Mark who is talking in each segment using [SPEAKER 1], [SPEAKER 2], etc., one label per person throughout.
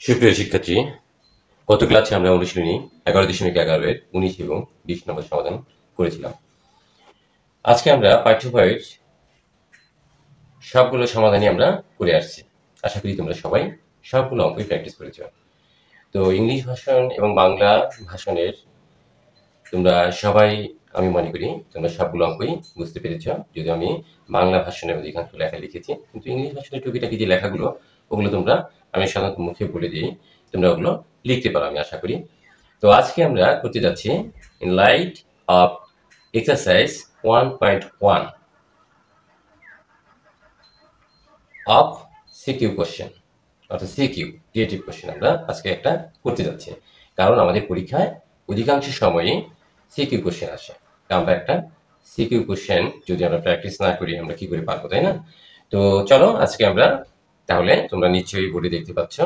[SPEAKER 1] সুপ্রিয় শিক্ষার্থী, গত ক্লাসে আমরা অনুশীলনী 11.11 এর 19 এবং 20 নম্বর সমাধান করেছিলাম। আজকে আমরা পাঠ্য বইয়ের সবগুলো সমাধানই আমরা করে আসছি। আশা করি তোমরা সবাই সবগুলো অঙ্কই প্র্যাকটিস করেছো। তো ইংলিশ ভাষণ এবং বাংলা ভাষণের তোমরা সবাই, আমি মনে করি তোমরা সবগুলো অঙ্কই বুঝতে পেরেছ। যদিও আমি বাংলা ভাষণের অধিকাংশ লেখা লিখেছি, কিন্তু ইংলিশ ভাষণের টুকিটাকি যে লেখাগুলো ওগুলো আমি সাধারণত মুখে বলে দিই, তোমরা ওগুলো লিখতে পারো আমি আশা করি। তো আজকে আমরা করতে যাচ্ছি in light off exercise 1.1 of CQ question, অর্থাৎ সিকিউ ক্রিয়েটিভ কোশ্চেন আমরা আজকে একটা করতে যাচ্ছি। কারণ আমাদের পরীক্ষায় অধিকাংশ সময়ই সিকিউ কোশ্চেন আসে। আমরা একটা সিকিউ কোশ্চেন যদি আমরা প্র্যাকটিস না করি আমরা কি করে পারবো, তাই না? তো চলো আজকে আমরা, তাহলে তোমরা নিশ্চয়ই বোর্ডে দেখতে পাচ্ছ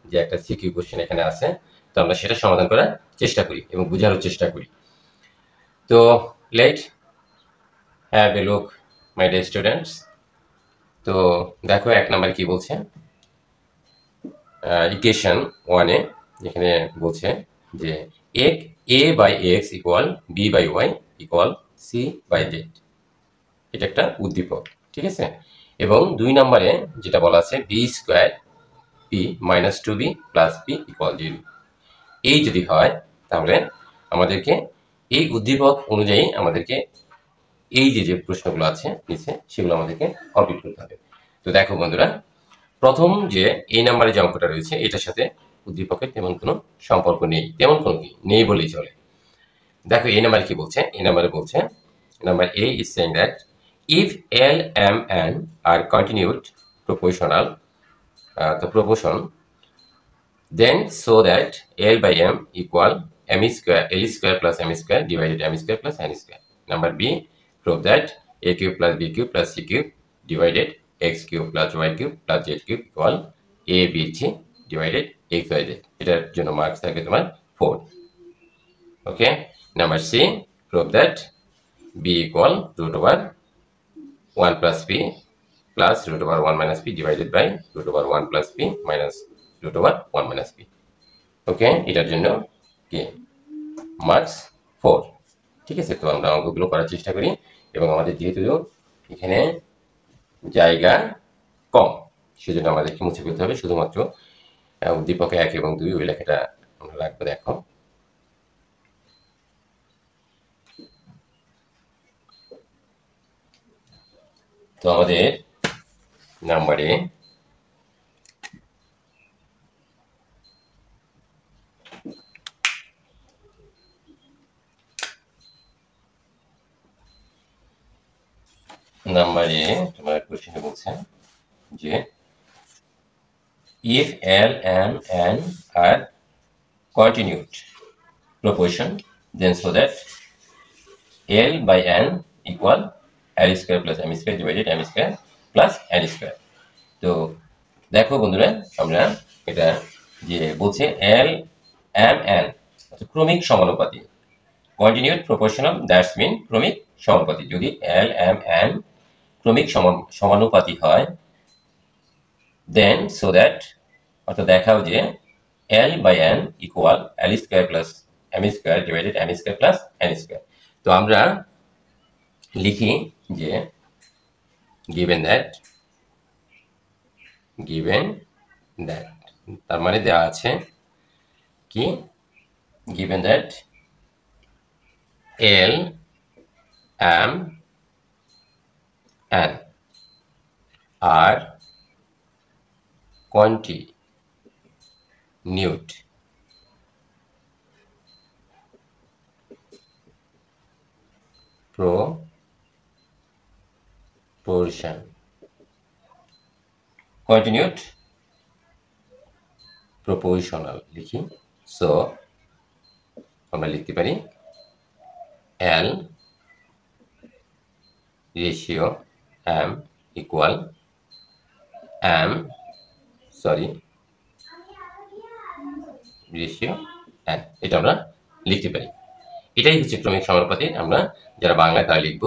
[SPEAKER 1] যে একটা সিকিউ কোশ্চেন এখানে আছে। তো আমরা সেটা সমাধান করার চেষ্টা করি এবং বোঝানোর চেষ্টা করি। তো let have a look my dear students. তো দেখো এক নাম্বার কি বলছে, ইকুয়েশন 1 এ এখানে বলছে যে a by x equal b by y equal c by z। এটা একটা উদ্দীপক, ঠিক আছে? এবং 2 নম্বরে যেটা বলা আছে b square p minus 2b plus p equal 0। এই যদি হয় তাহলে আমাদেরকে এই উদ্দীপক অনুযায়ী আমাদেরকে এই যে প্রশ্নগুলো আছে নিচে সেগুলো আমাদেরকে কমপ্লিট করতে হবে। তো দেখো বন্ধুরা, প্রথম যে এই নাম্বারে যে অঙ্কটা রয়েছে এটার সাথে উদ্দীপকের তেমন কোনো সম্পর্ক নেই, তেমন কোনো কি নেই বলেই চলে। দেখো এই নাম্বারে কি বলছে, এই নাম্বারে বলছে number A is saying that if L, M, N are continued proportional, the proportion, then so that L by M equal M square, L square plus M square divided M square plus N square. Number B, prove that A cube plus B cube plus C cube divided x cube plus y cube plus z cube equal a b c divided x y z. এটার জন্য marks থাকে তোমার 4। Okay, number C, prove that b equal root over 1 plus p plus root over 1 minus p divided by root over 1 plus p minus root over 1 minus p. ওকে, এটার জন্য কি marks 4। ঠিক আছে, তো আমরা অঙ্কগুলো করার চেষ্টা করি এবং আমাদের যেহেতু এখানে জায়গা কম সেজন্য আমাদেরকে মুছে ফেলতে হবে। শুধুমাত্র উদ্দীপকে 1 এবং 2 ওই লেখাটা আমরা রাখবো। দেখো তো আমাদের নাম্বারে তোমার কোশ্চেনে বলছেন যে if L, M, N are continued proportion, then so that L by N equal L square plus M square divided M square plus N square. তো দেখো বন্ধুরা, আমরা এটা যে বলছে L, M, N ক্রমিক সমানুপাতি, continued proportional, দ্যাটস মিন ক্রমিক সমানুপাতি। যদি L, M, N ক্রমিক সমানুপাতি হয়, দেন সো দ্যাট অর্থাৎ দেখাও যে L by N equal L square plus M square divided M square plus N square. তো আমরা লিখি যে given that তার মানে দেওয়া আছে কি, given that L, M, N are continued proportion, continued proportional লিখি। সো আমরা লিখতে পারি L ratio M equal ratio N, এটা আমরা লিখতে পারি। এটাই হচ্ছে ক্রমিক সমানুপাতি। আমরা যারা বাংলায় তারা লিখব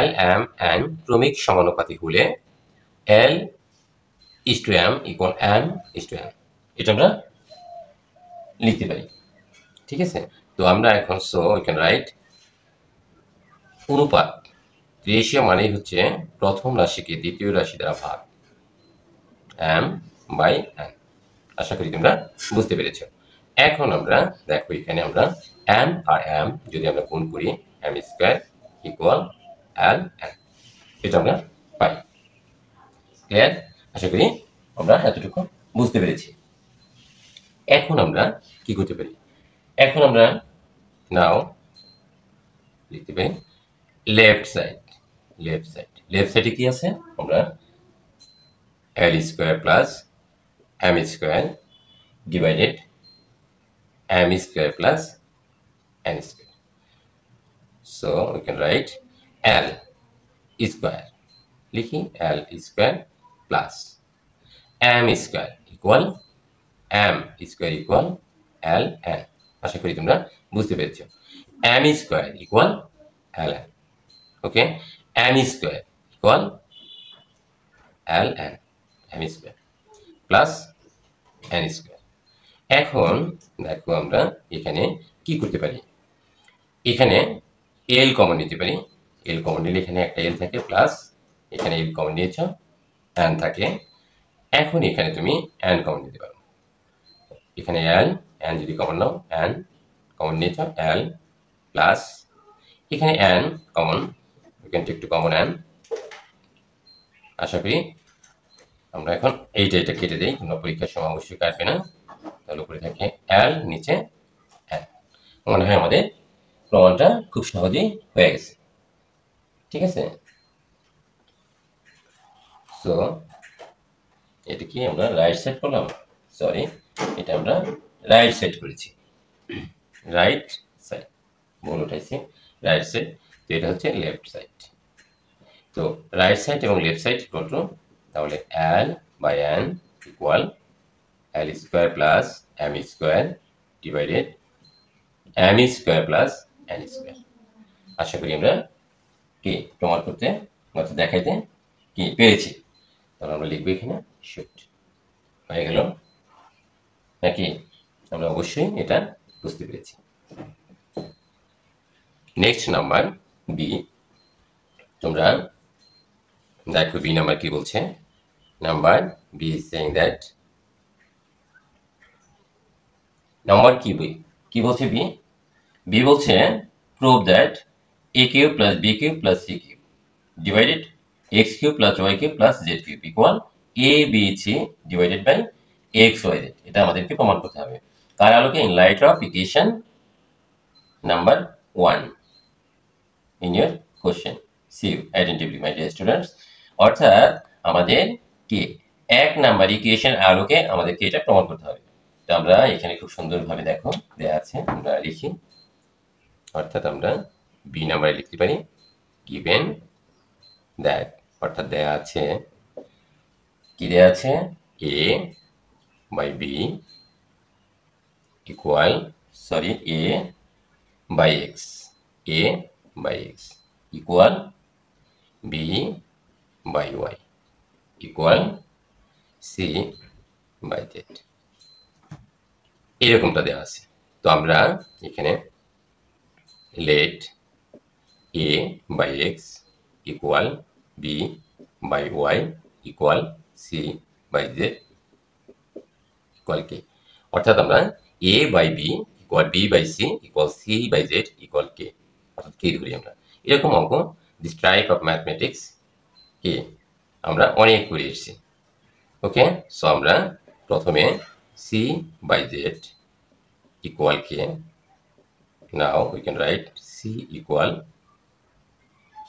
[SPEAKER 1] L, M, N ক্রমিক সমানুপাতি হলে L is to M equal M is to N। এটা আমরা লিখতে পারি। ঠিক আছে, তো আমরা এখন সো উই ক্যান রাইট অনুপাত। রেশিও মানেই হচ্ছে প্রথম রাশিকে দ্বিতীয় রাশি দ্বারা ভাগ, m বাই n। আশা করি তোমরা বুঝতে পেরেছো। এখন আমরা দেখো এখানে আমরা m আর m যদি আমরা গুণ করি, m square equal l n, এটা আমরা পাই। ক্লিয়ার? আশা করি আমরা এতটুকু বুঝতে পেরেছি। এখন আমরা কি করতে পারি, এখন আমরা নাও লিখতে পারি লেফট সাইড। লেফট সাইডে কি আছে, আমরা l square plus m square divided m square plus n square. So we can write l square, লিখি l square plus m square equal l n। আশা করি তোমরা বুঝতে পেরেছো। m square equal l n, ওকে, m square equal l n, m square plus n square. এখন দেখো আমরা এখানে কি করতে পারি, এখানে l কমন নিতে পারি। l কমন নিলে এখানে একটা l থাকে প্লাস এখানে l কমন নিয়েছ n থাকে। এখন এখানে তুমি n কমন নিতে পারো, এখানে n যদি কমন নাও, n কমন নিয়েছ l প্লাস এখানে n কমন, এখানে একটু কমন n। আশা করি আমরা এখন এইটা কেটে দিই, তোমরা পরীক্ষার সময় অবশ্যই কাটবে না। তাহলে উপরে থাকে l, নিচে n। মনে হয় আমাদের প্রমাণটা খুব সহজেই হয়ে গেছে। ঠিক আছে, সো এটা কি আমরা রাইট সাইড করলাম, সরি এটা আমরা রাইট সাইড করেছি, রাইট সাইড ভুল উঠাইছি, রাইট সাইড। তো এটা হচ্ছে লেফট সাইড। তো রাইট সাইড এবং লেফট সাইড ইকুয়াল টু, তাহলে l by n equal l square plus m square divided m square plus n square. আশা করি আমরা কি প্রমাণ করতে অর্থাৎ দেখাইতে কি পেরেছি। তাহলে আমরা লিখবো এখানে শুড, হয়ে গেল নাকি? আমরা অবশ্যই এটা বুঝতে পেরেছি। নেক্সট নাম্বার বি, তোমরা দেখো বি নাম্বার কি বলছে। Number B is saying that, number কি বলছে বি? বি বলছে prove that a cube plus b cube plus c cube divided x cube plus y cube plus z cube equal a b c divided by x y z। এটা আমাদেরকে প্রমাণ করতে হবে কার আলোকে? In light off equation number 1 in your question. See you attentively my dear students. অর্থাৎ আমাদের কি এক নাম্বার ইকুয়েশন আলোকে আমাদেরকে এটা প্রমাণ করতে হবে। তো আমরা এখানে খুব সুন্দরভাবে দেখো দেয়া আছে, আমরা লিখি। অর্থাৎ আমরা বি নাম্বারে লিখতে পারি given that, অর্থাৎ দেয়া আছে কি দেয়া আছে, a by b equal a by x, a by x equal b by y equal c by z, এরকমটা দেওয়া আছে। তো আমরা এখানে let a by x equal b by y equal c by z equal k, অর্থাৎ আমরা a by b equal b by c equal c by z equal k, অর্থাৎ k ধরি আমরা। এরকম অঙ্ক দিস টাইপ অফ ম্যাথমেটিক্স কি আমরা অনেক করে এসেছি। ওকে, সো আমরা প্রথমে c by z equal k, now we can write c equal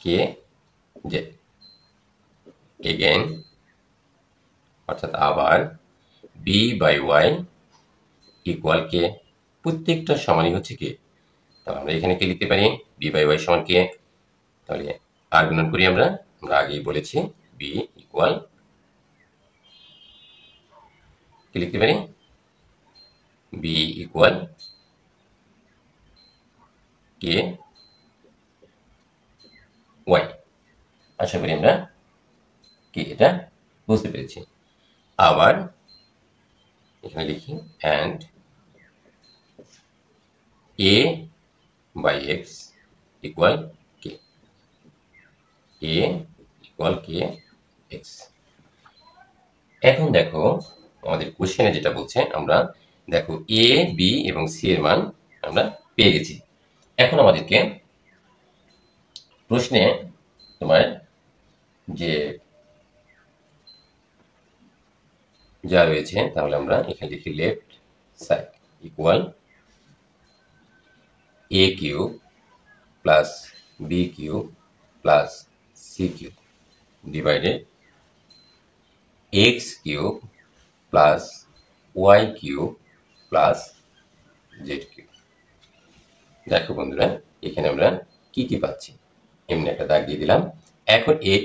[SPEAKER 1] k z again, অর্থাৎ আবার b by y equal k, প্রত্যেকটা সমানই হচ্ছে k। তাহলে আমরা এখানে কি লিখতে পারি, b by y সমান k। তাহলে আর গুণন করি আমরা আগেই বলেছি b ইকুয়াল কি লিখতে পারি, b ইকুয়াল k y। আশা করি আমরা কি এটা বুঝতে পেরেছি। আবার এখানে লিখি and a by x equal k, a equal k x। এখন দেখো আমাদের কোশ্চেনে যেটা বলছে, আমরা দেখো a b এবং c এর মান আমরা পেয়ে গেছি। এখন আমাদেরকে প্রশ্নে তোমার যে যা রয়েছে, তাহলে আমরা এখানে লিখি left side equal a cube plus b cube plus c cube divided x cube plus y cube plus z cube. দেখো বন্ধুরা, এখানে আমরা কি কি পাচ্ছি, এমনি একটা দাগ দিয়ে দিলাম। এখন a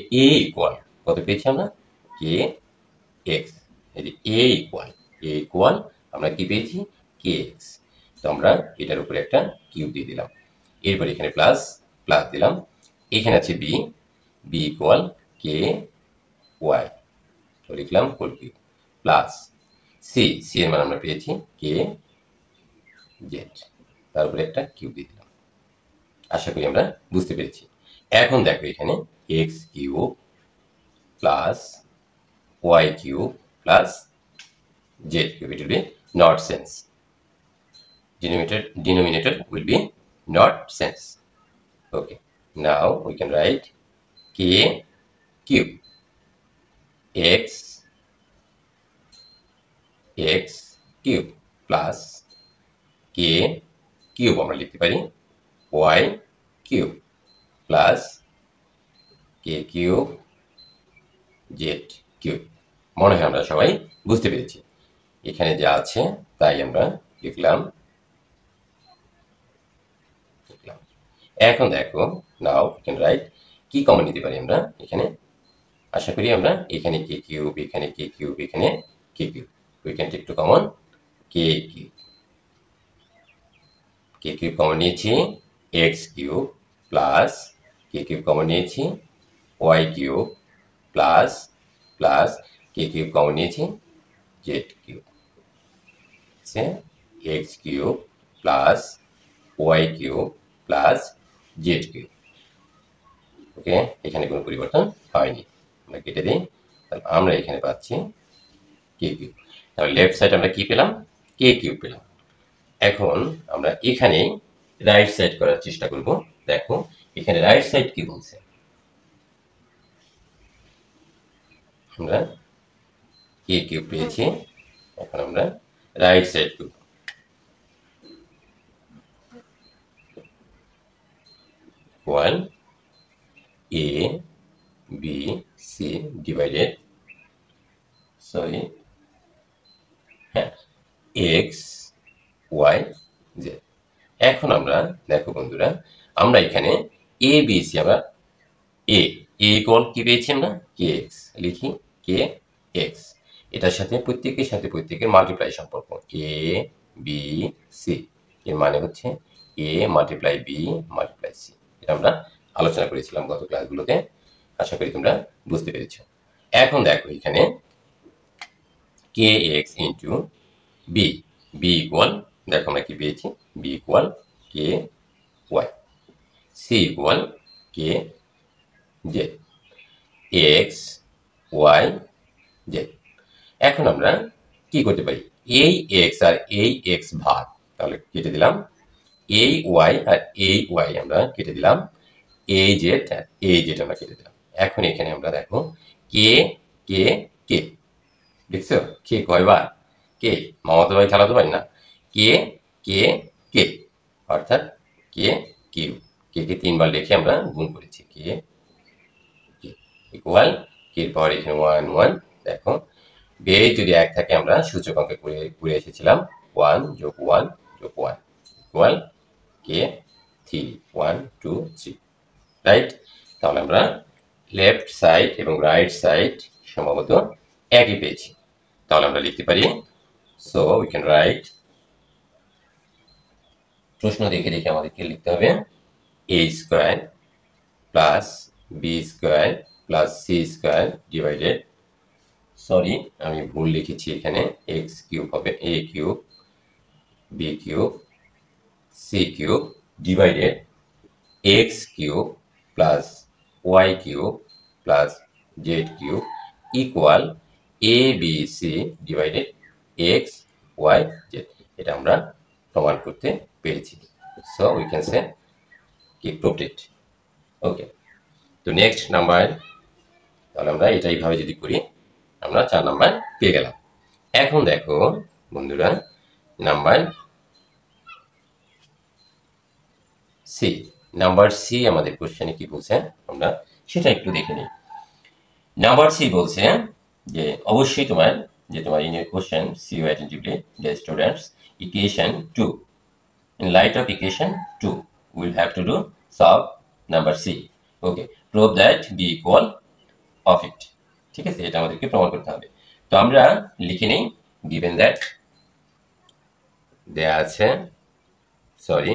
[SPEAKER 1] ইকুয়াল কত পেয়েছি আমরা, k x। এই যে a ইকুয়াল আমরা কি পেয়েছি, k x। তো আমরা এটার উপরে একটা কিউব দিয়ে দিলাম, এরপর এখানে প্লাস প্লাস দিলাম, এখানে আছে b ইকুয়াল k y, তো লিখলাম হোল কিউব প্লাস c এর মান আমরা পেয়েছি k z, তারপরে একটা কিউব দিয়ে দিলাম। আশা করি আমরা বুঝতে পেরেছি। এখন দেখো এখানে x cube plus y cube plus z cube, it will be not sense. Denominator will be not sense. Okay, now we can write k cube x cube plus k cube আমরা লিখতে পারি y cube plus k cube z cube। মনে হয় আমরা সবাই বুঝতে পেরেছি। এখানে যা আছে তাই আমরা লিখলাম। এখন দেখো, নাও we can write কি কমন নিতে পারি আমরা এখানে। আশা করি আমরা এখানে k কিউব, এখানে k কিউব, এখানে k cube, we can take to common k cube. k cube common নিয়েছি, x cube plus k cube common নিয়েছি, y cube plus plus k cube common নিয়েছি, z cube. x cube plus y cube plus z cube. Okay, এখানে কোনো পরিবর্তন হয়নি, আমরা কেটে দিই। তাহলে আমরা এখানে পাচ্ছি k কিউব। তাহলে লেফট সাইড আমরা কি পেলাম, k কিউব পেলাম। এখন আমরা এখানে রাইট সাইড করার চেষ্টা করব। দেখো এখানে রাইট সাইড কি বলছে, আমরা k কিউব পেয়েছি। এখন আমরা রাইট সাইড করব। One a b c divided x y z। এখন আমরা দেখো বন্ধুরা, আমরা এখানে a b c, আমরা a ইকুয়াল কি পেয়েছি আমরা k x, লিখি k x। এটার সাথে প্রত্যেকের মাল্টিপ্লাই সম্পর্ক a b c, এর মানে হচ্ছে a multiply b multiply c। এটা আমরা আলোচনা করেছিলাম গত ক্লাসগুলোতে, আশা করি তোমরা বুঝতে পেরেছো। এখন দেখো এখানে kx ইন্টু b ইকুয়াল, দেখো আমরা কি পেয়েছি, b equal k y, c equal k z, x y z। এখন আমরা কি করতে পারি, এই x আর এই x ভাগ, তাহলে কেটে দিলাম, এই y আর এই y আমরা কেটে দিলাম, এই z আর এই z আমরা কেটে দিলাম। এখন এখানে আমরা দেখো k k k, দেখছো কে কয়বার, কে মামাতো ভাই খালাতো ভাই না, কে কে কে, অর্থাৎ কে কিউ, কে কে তিনবার লিখে আমরা গুণ করেছি, কে ইকুয়াল কে এর পাওয়ার এখানে 1 1। দেখো বেস যদি 1 থাকে আমরা সূচক অঙ্কে করে এসেছিলাম 1 যোগ 1 যোগ 1 ইকুয়াল কে 3 1 2 3, রাইট। তাহলে আমরা লেফট সাইড এবং রাইট সাইড সম্ভবত একই পেয়েছি। তাহলে আমরা লিখতে পারি, সো উই ক্যান রাইট, প্রশ্ন দেখে দেখে আমাদেরকে লিখতে হবে a square plus b square plus c square divided sorry, আমি ভুল লিখেছি এখানে। এক্স কিউব হবে A cube B cube C cube divided X cube plus Y cube plus Z cube equal A B C divided X Y Z. এটা আমরা প্রমাণ করতে পেরেছি। সো উই ক্যান সে কি প্রুভড ইট। ওকে, তো নেক্সট নাম্বার, তাহলে আমরা এটা এইভাবে যদি করি আমরা 4 নাম্বার পেয়ে গেলাম। এখন দেখো বন্ধুরা, নাম্বার সি, নাম্বার সি আমাদের কোশ্চেনে কি বলছে আমরা সেটা একটু দেখে নিই। নাম্বার সি বলছে যে অবশ্যই তোমার in your question see you attentively dear students, equation 2, in light of equation 2 we will have to do solve number C. Okay, prove that B equal of it. ঠিক আছে, এটা আমাদেরকে প্রমাণ করতে হবে। তো আমরা লিখে নিই, given that দেয়া আছে, সরি,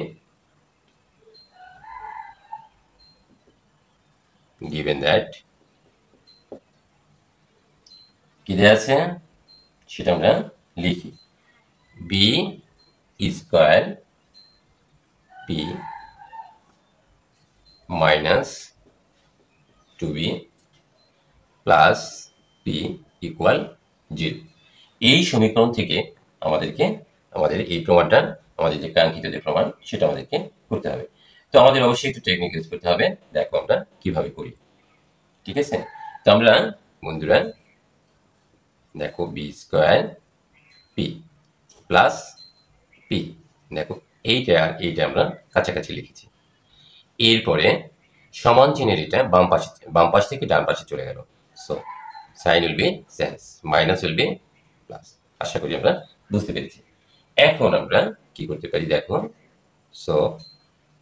[SPEAKER 1] given that কি দেয়া আছে সেটা আমরা লিখি, B square P minus 2B plus P equal 0। এই সমীকরণ থেকে আমাদের এই প্রমাণটা, আমাদের যে কাঙ্ক্ষিত যে প্রমাণ সেটা আমাদেরকে করতে হবে। তো আমাদের অবশ্যই একটু টেকনিক ইউজ করতে হবে। দেখো আমরা কিভাবে করি, ঠিক আছে। তো আমরা বন্ধুরা দেখো B square P plus P, দেখো এইটা আমরা কাছাকাছি লিখেছি। এরপরে সমান চিহ্নের এটা বাম পাশ থেকে ডান পাশে চলে গেল। So sign will be change, minus will be plus. আশা করি আমরা বুঝতে পেরেছি। এখন আমরা কি করতে পারি দেখো, সো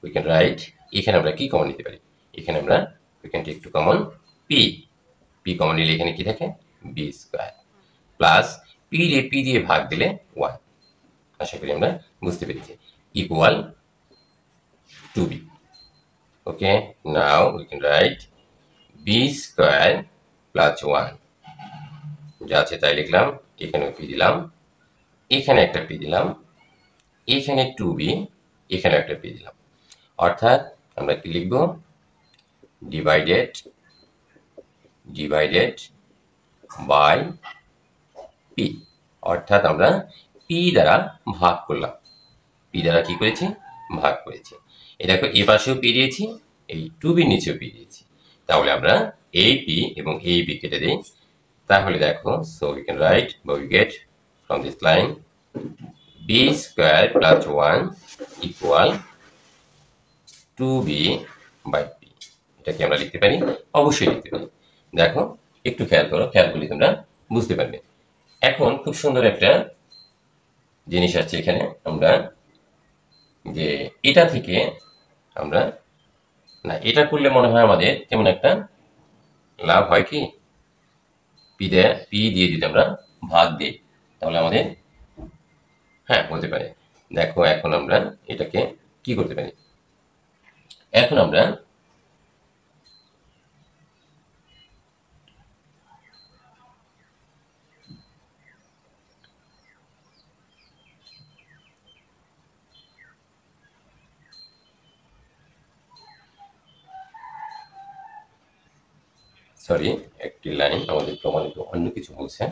[SPEAKER 1] উই ক্যান রাইট, এখানে আমরা কি কমন নিতে পারি, এখানে আমরা we can take to common P common নিলে এখানে কি থাকে বি স্কয়ার প্লাস পি দিয়ে ভাগ দিলে 1, আশা করি আমরা বুঝতে পেরেছি, equal 2b। Okay, now we can write b square plus 1, যা আছে তাই লিখলাম, এখানে p দিলাম, এখানে একটা p দিলাম, এখানে 2b, এখানে একটা p দিলাম। অর্থাৎ আমরা কি লিখব, ডিভাইডেড বাই p, অর্থাৎ আমরা p দ্বারা ভাগ করলাম, p দ্বারা কি করেছি ভাগ করেছি। এই দেখো এ পাশেও p দিয়েছি, এই 2b নিচেও p দিয়েছি, তাহলে আমরা এই p এবং এই b কেটে দেই। তাহলে দেখো, so we can write বা we get from this line b square plus 1 equal 2b by p। এটা কি আমরা লিখতে পারি? অবশ্যই লিখতে পারি। দেখো একটু খেয়াল করো, খেয়াল করলে তোমরা বুঝতে পারবে। এখন খুব সুন্দর একটা জিনিস আছে এখানে, আমরা যে এটা থেকে আমরা না, এটা করলে মনে হয় আমাদের তেমন একটা লাভ হয় কি, পি দিয়ে যদি আমরা ভাগ দিই তাহলে আমাদের হ্যাঁ হতে পারে। দেখো এখন আমরা এটাকে কি করতে পারি, এখন আমরা সরি, একটি লাইন আমাদের প্রমাণিত অন্য কিছু বলছে,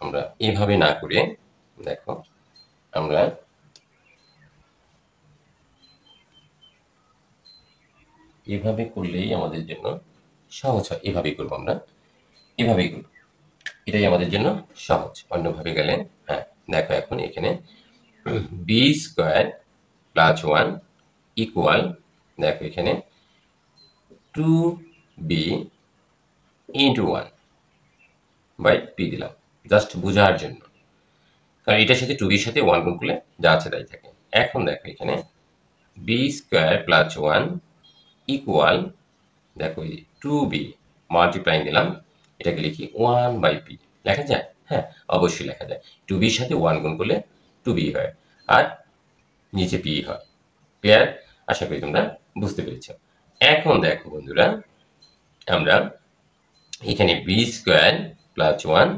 [SPEAKER 1] আমরা এভাবে না করে দেখো আমরা এভাবে করলেই আমাদের জন্য সহজ হয়। এভাবেই করবো আমরা, এভাবেই করবো, এটাই আমাদের জন্য সহজ। অন্যভাবে গেলে হ্যাঁ দেখো এখন এখানে বি স্কয়ার প্লাস 1 ইকুয়াল, দেখো এখানে 2b ইন্টু 1 বাই পি দিলাম, জাস্ট বোঝার জন্য, কারণ এটার সাথে 2b সাথে 1 গুণ করলে যা আছে তাই থাকে। এখন দেখো এখানে বি স্কয়ার প্লাস 1 ইকুয়াল, দেখো 2b মাল্টিপ্লাইং দিলাম, এটাকে লিখি 1 বাই পি। লেখা যায়? হ্যাঁ অবশ্যই লেখা যায়। 2b সাথে 1 গুণ করলে 2b হয়, আর নিচে p হয়। ক্লিয়ার? আশা করি তোমরা বুঝতে পেরেছ। এখন দেখো বন্ধুরা, আমরা এখানে বি স্কয়ার প্লাস 1,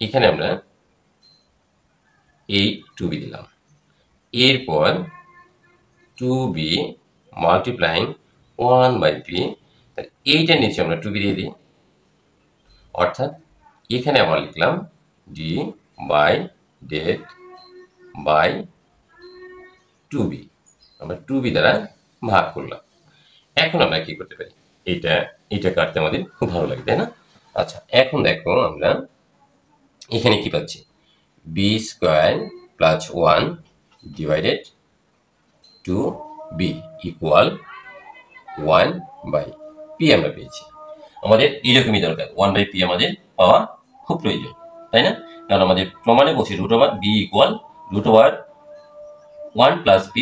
[SPEAKER 1] এখানে আমরা এই 2b দিলাম, এরপর 2b মাল্টিপ্লাইং 1/p, এইটার নিচে আমরা 2b দিয়ে দিই, অর্থাৎ এখানে আবার লিখলাম d by det by 2b, আমরা 2b দ্বারা ভাগ করলাম। এখন আমরা কি করতে পারি, এটা কাটতে আমাদের খুব ভালো লাগে, তাই না? আচ্ছা, এখন দেখো আমরা এখানে কি পাচ্ছি, b square plus 1 divided 2b equal 1/p আমরা পেয়েছি। আমাদের এরকমই দরকার, 1/p আমাদের পাওয়া খুব প্রয়োজন, তাই না? কারণ আমাদের প্রমাণে বলছি root over b equal root over 1 plus p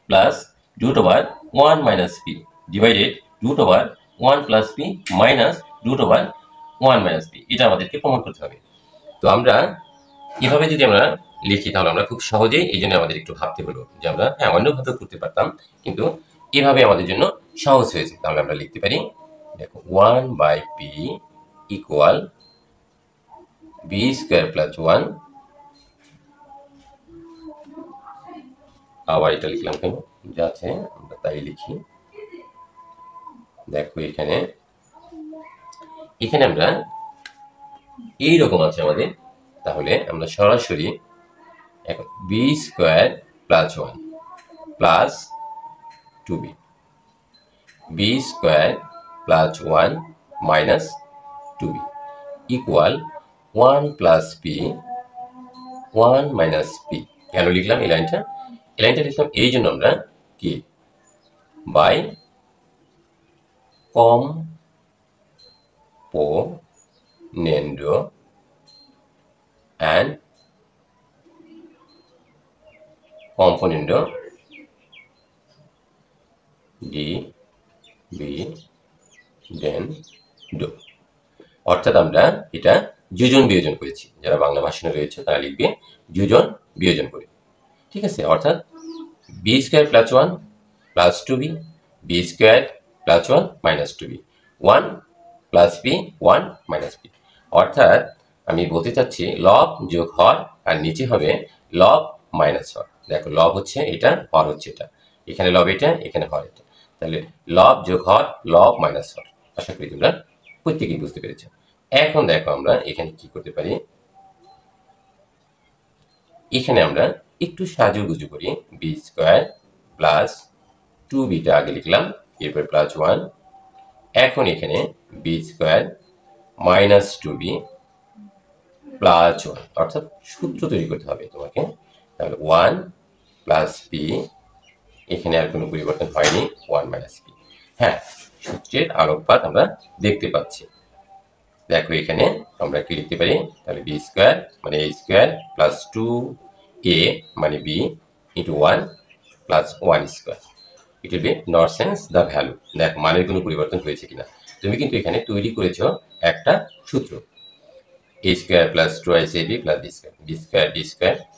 [SPEAKER 1] plus root over 1 minus p divided root over 1 plus p minus root over 1 minus p, এটা আমাদেরকে প্রমাণ করতে হবে। তো আমরা এভাবে যদি আমরা লিখি তাহলে আমরা খুব সহজেই, এই জন্য আমাদের একটু ভাবতে হলো যে আমরা অন্যভাবে করতে পারতাম, কিন্তু এভাবে আমাদের জন্য সহজ হয়েছে। তাহলে আমরা লিখতে পারি, দেখো 1/p equal b square plus 1, আবার এটা লিখলাম কেন, যা আছে আমরা তাই লিখি। দেখো এখানে আমরা এইরকম আছে আমাদের, তাহলে আমরা সরাসরি এখন b square plus 1 plus 2b, b square plus 1 minus 2b equal 1 plus p 1 minus p। কেন লিখলাম এই লাইনটা? এই লাইনটা লিখলাম এই জন্য আমরা কি by componendo and componendo dividendo, অর্থাৎ আমরা এটা যোজন বিয়োজন করেছি। যারা বাংলা ভাষণে রয়েছে তারা লিখবে যোজন বিয়োজন করে, ঠিক আছে? অর্থাৎ b square plus 1 plus 2b, b square plus 1 minus 2b, 1 plus p 1 minus p। অর্থাৎ আমি বলতে চাচ্ছি লব যোগ হর আর নিচে হবে লব মাইনাস হর। দেখো লব হচ্ছে এটা, হর হচ্ছে এটা, এখানে লব এটা, এখানে হর এটা, তাহলে লব যোগ হর, লব মাইনাস হর। আশা করি তোমরা প্রত্যেকেই বুঝতে পেরেছো। এখন দেখো আমরা এখানে কি করতে পারি, এখানে আমরা একটু সাজুগুজু করি, b স্কয়ার প্লাস 2b টা আগে লিখলাম, এরপর প্লাস 1, এখন এখানে b square minus 2b plus 1, অর্থাৎ সূত্র তৈরি করতে হবে তোমাকে। তাহলে 1 প্লাস p, এখানে আর কোনো পরিবর্তন হয়নি, 1 মাইনাস p। হ্যাঁ, সূত্রের আলোকপাত আমরা দেখতে পাচ্ছি। দেখো এখানে আমরা কি লিখতে পারি, তাহলে b স্কয়ার মানে a স্কয়ার প্লাস 2a মানে b into 1 plus 1 square, it will be not change the value. দেখো মানের কোনো পরিবর্তন হয়েছে কিনা। তুমি কিন্তু এখানে তৈরি করেছো একটা সূত্র, a square plus 2ac plus b square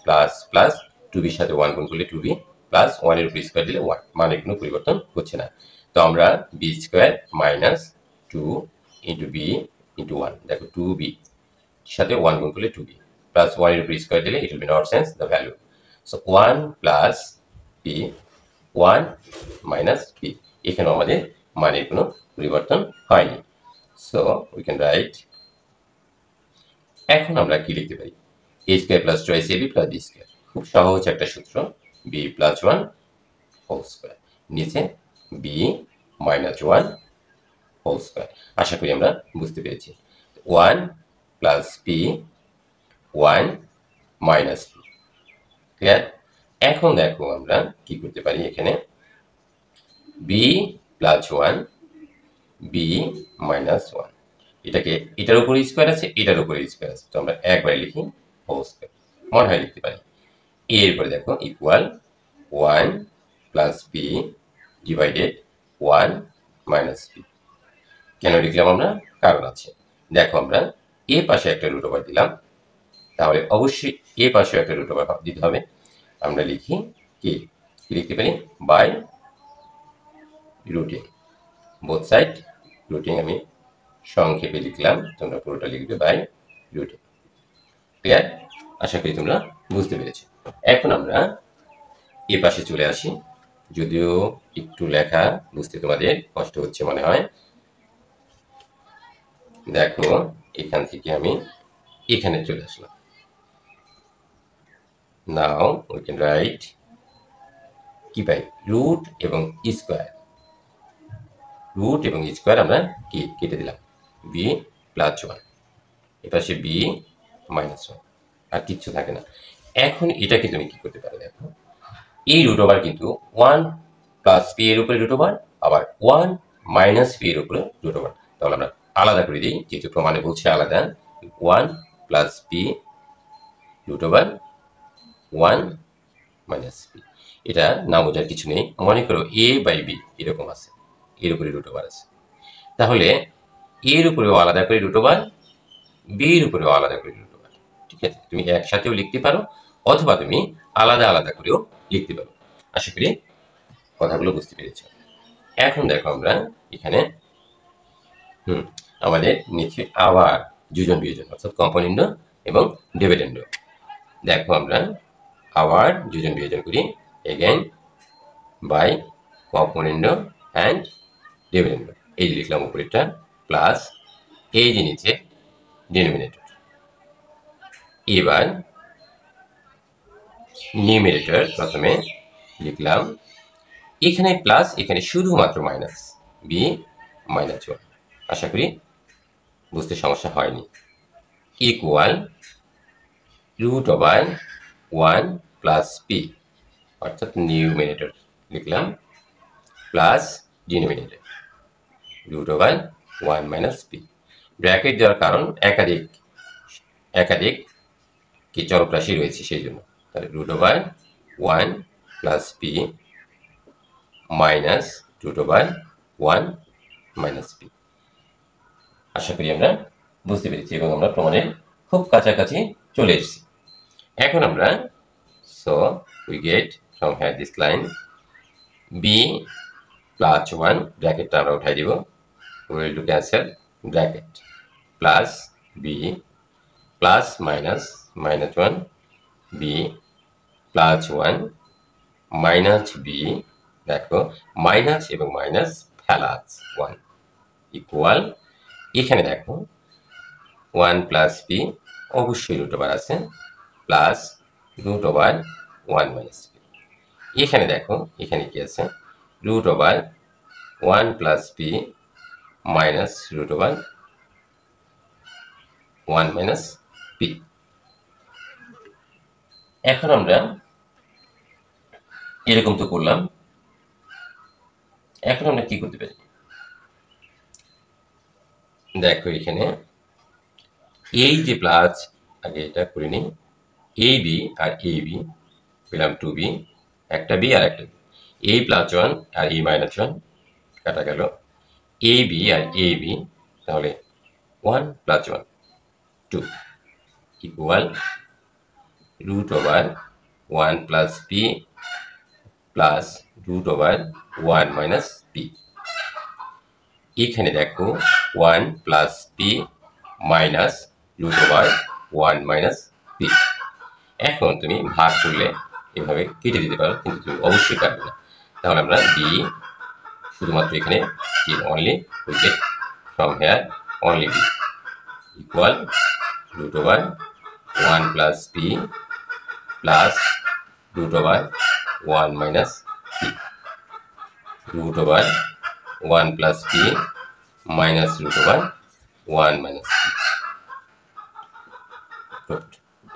[SPEAKER 1] plus plus 2b এর সাথে 1 গুণ করলে 2b প্লাস 1 এর উপর স্কয়ার দিলে 1, মানের কোনো পরিবর্তন হচ্ছে না। তো আমরা b square minus 2 into b into 1, দেখো 2b সাথে 1 গুণ করলে 2b প্লাস 1 এর উপর স্কয়ার দিলে it will be not change the value. So 1 plus p 1 minus p, এখানে আমাদের মানের কোনো পরিবর্তন হয়নি। সো উই ক্যান রাইট, এখন আমরা কি লিখতে পারি, a square plus 2ac plus b square, খুব সহজ একটা সূত্র, b প্লাস 1 হোল স্কয়ার, নিচে b মাইনাস 1 হোল স্কয়ার। আশা করি আমরা বুঝতে পেরেছি। 1 plus p 1 minus p, clear? এখন দেখো আমরা কি করতে পারি, এখানে b প্লাস 1 b মাইনাস 1, এটাকে এটার উপরে স্কয়ার আছে, এটার উপরে স্কয়ার আছে, তো আমরা একবারে লিখি হোল স্কয়ার, মনে হয় লিখতে পারি। এরপরে দেখো equal 1 plus p divided 1 minus p। কেন লিখলাম আমরা? কারণ আছে। দেখো আমরা এ পাশে একটা রুট ওভার দিলাম, তাহলে অবশ্যই এ পাশে একটা রুট ওভার দিতে হবে। আমরা লিখি কি লিখতে পারি, by rooting, both side rooting আমি সংক্ষেপে লিখলাম, তোমরা পুরোটা লিখবে বাই রুট। ক্লিয়ার? আশা করি তোমরা বুঝতে পেরেছো। এখন আমরা এ পাশে চলে আসি, যদিও একটু লেখা বুঝতে তোমাদের কষ্ট হচ্ছে মনে হয়। দেখো এখান থেকে আমি এখানে চলে আসলাম। নাও উই ক্যান রাইট কি পাই, রুট এবং স্কোয়ার। রুট এবং স্কোয়ার আমরা কি কেটে দিলাম, বি প্লাস 1, এপাশে বি মাইনাস 1, আর কিচ্ছু থাকে না। এখন এটাকে তুমি কি করতে পারো, দেখো এই রুট ওভার কিন্তু 1 প্লাস পি এর উপরে রুট ওভার, আবার 1 মাইনাস পি এর উপরে রুট ওভার। তাহলে আমরা আলাদা করে দিই, যেহেতু প্রমাণে বলছে আলাদা। 1 plus P root over 1 minus P. এটা না বোঝার কিছু নেই। মনে করো এ বাই বি এরকম আছে, এর উপরে রুট ওভার আছে, তাহলে এর উপরেও আলাদা করে রুট ওভার, বি এর উপরেও আলাদা করে রুট ওভার। ঠিক আছে, তুমি একসাথেও লিখতে পারো অথবা তুমি আলাদা আলাদা করেও লিখতে পারো। আশা করি কথাগুলো বুঝতে পেরেছ। এখন দেখো আমরা এখানে আমাদের নিচে আবার যোজন বিয়োজন অর্থাৎ কম্পোনেন্ট এবং ডিভিডেন্ড। দেখো আমরা আবার যোজন বিয়োজন করি, again by component and dividend. এই যে লিখলাম উপরেরটা প্লাস এই যে নিচে ডিনোমিনেটর। এবার নিউমেরেটর প্রথমে লিখলাম, এখানে প্লাস, এখানে শুধুমাত্র মাইনাস, বি মাইনাস 1। আশা করি বুঝতে সমস্যা হয়নি। Equal root over 1 plus P, অর্থাৎ নিউমেরেটর লিখলাম plus denominator root over 1 minus P. Bracket দেওয়ার কারণ একাধিক কি চলক রাশি রয়েছে সেই জন্য। তাহলে root over 1 plus P minus root over 1 minus P. আশা করি আমরা বুঝতে পেরেছি এবং আমরা প্রমাণের খুব কাছাকাছি চলে এসেছি। এখন আমরা so we get from here this line B plus 1, ব্র্যাকেটটা আমরা উঠাই দিব, will do cancel bracket, plus B plus minus minus 1 B plus 1 minus B, দেখো মাইনাস এবং মাইনাস ফেলা আছে 1 ইকুয়াল, এখানে দেখো 1 প্লাস পি অবশ্যই রুট ওভার আছে plus root over 1 minus P. এখানে দেখো এখানে কি আছে, root over 1 plus P minus root over 1 minus P. এখন আমরা এরকম তো করলাম, এখন আমরা কি করতে পারি, দেখো এখানে এই যে প্লাস, আগে এটা করে নিই, A B R A B পেলাম 2b, একটা বি আর একটা বি, এ প্লাস 1 আর এ মাইনাস 1 কাটা গেল, A B R A B, তাহলে 1 plus 1 2 equal root over 1 plus P plus root over 1 minus P. এখানে দেখো 1 plus P minus root over 1 minus P. এখন তুমি ভাগ করলে এভাবে কেটে দিতে পারো, কিন্তু তুমি অবশ্যই কাটবে না। তাহলে আমরা বি শুধুমাত্র এখানে কি only we get from here only B equal root over 1 plus P plus root over 1 minus P, root over 1 plus P minus root over 1 minus P.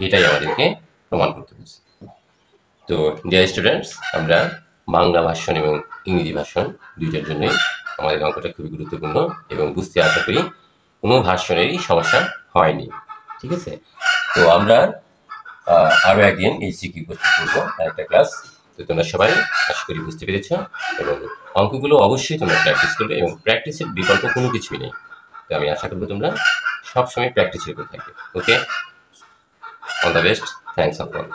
[SPEAKER 1] এটাই আমাদেরকে প্রমাণ করতে হচ্ছে। তো ডিয়ার স্টুডেন্টস, আমরা বাংলা ভার্সন এবং ইংরেজি ভার্সন দুইটার জন্যই আমাদের অঙ্কটা খুবই গুরুত্বপূর্ণ এবং বুঝতে আশা করি কোনো ভার্সনেরই সমস্যা হয়নি। ঠিক আছে, তো আমরা আরও একদিন এই সিকিউ কোশ্চেন করবো আরেকটা ক্লাস। তো তোমরা সবাই আশা করি বুঝতে পেরেছ এবং অঙ্কগুলো অবশ্যই তোমরা প্র্যাকটিস করবে এবং প্র্যাকটিসের বিকল্প কোনো কিছুই নেই। তো আমি আশা করবো তোমরা সবসময় প্র্যাকটিসের উপর থাকবে। Okay, all the best, thanks of all.